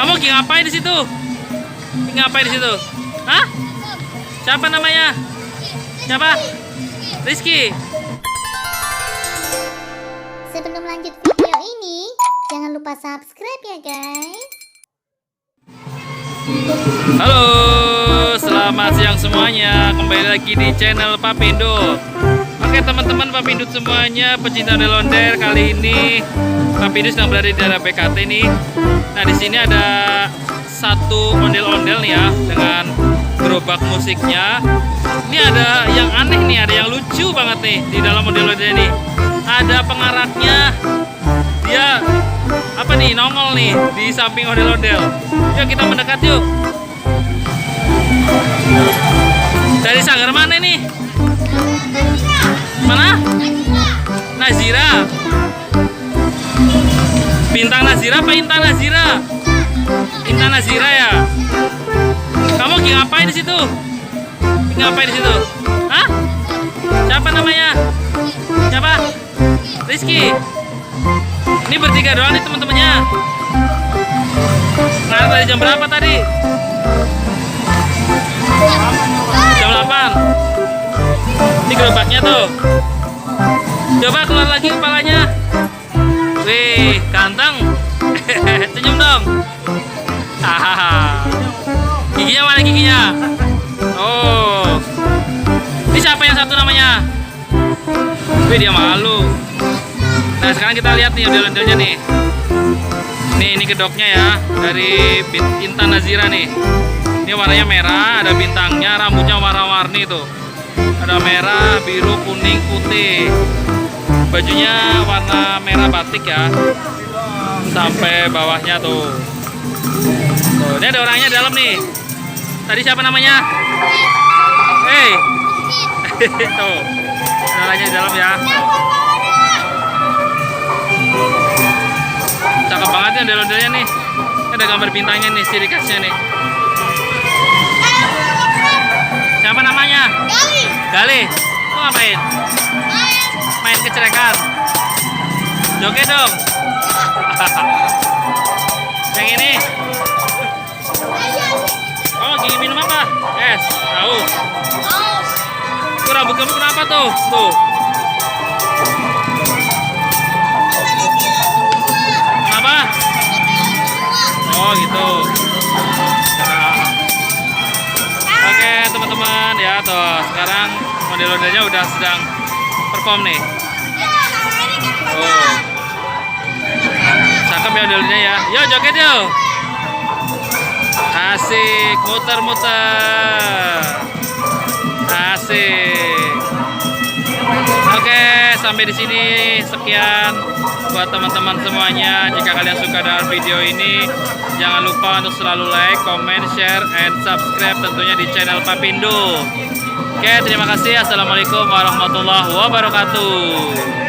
Kamu lagi ngapain di situ? Ngapain di situ? Hah? Siapa namanya? Siapa? Rizky. Sebelum lanjut video ini, jangan lupa subscribe ya guys. Halo, selamat siang semuanya. Kembali lagi di channel Papindo. Oke teman-teman Papindo semuanya, pecinta ondel-ondel, kali ini Papindo sedang berada di daerah BKT nih. Nah di sini ada satu ondel-ondel nih ya, dengan gerobak musiknya. Ini ada yang aneh nih, ada yang lucu banget nih di dalam ondel-ondel ini. Ada pengaraknya, dia apa nih, nongol nih di samping ondel-ondel. Yuk kita mendekat yuk. Dari Sanggar mana nih? Mana? Nazira. Bintang Nazira apa Intan Nazira? Intan Nazira ya. Kamu lagi ngapain di situ? Ngapain di situ? Hah? Siapa namanya? Siapa? Rizky. Ini bertiga doang nih teman-temannya. Nah, dari jam berapa tadi? Jam 8. Ini gerobaknya tuh. Coba keluar lagi kepalanya. Wih, ganteng. Senyum dong. Hahaha. Giginya mana giginya? Oh. Ini siapa yang satu namanya? Wih, dia malu. Nah, sekarang kita lihat nih ondel-ondelnya nih. Ini kedoknya ya, dari Intan Nazira nih. Ini warnanya merah, ada bintangnya, rambutnya warna-warni tuh. Ada merah, biru, kuning, putih. Bajunya warna merah batik ya, sampai bawahnya tuh. Tuh, ini ada orangnya dalam nih. Tadi siapa namanya? Hey, tuh, ada orangnya di dalam ya. Cakep banget ya ondel-ondelnya nih. Ada gambar bintangnya nih, ciri khasnya nih. Siapa namanya? Gali. Gali. Lu ngapain? Main kecerekan. Joget dong. Yang ini. Oh, lagi minum apa? Es. Haus. Tuh, rambut kamu kenapa tuh? Tuh. Kenapa? Oh, gitu. Nah. Oke, teman-teman ya, tuh. Sekarang ondel-ondelnya udah sedang perform nih. Oh. Cakep ya ondel-ondelnya ya. Yo, joget yuk. Asik, muter-muter. Asik. Oke, sampai di sini sekian buat teman-teman semuanya. Jika kalian suka dengan video ini, jangan lupa untuk selalu like, comment, share, and subscribe tentunya di channel Papindo. Oke, terima kasih. Assalamualaikum warahmatullahi wabarakatuh.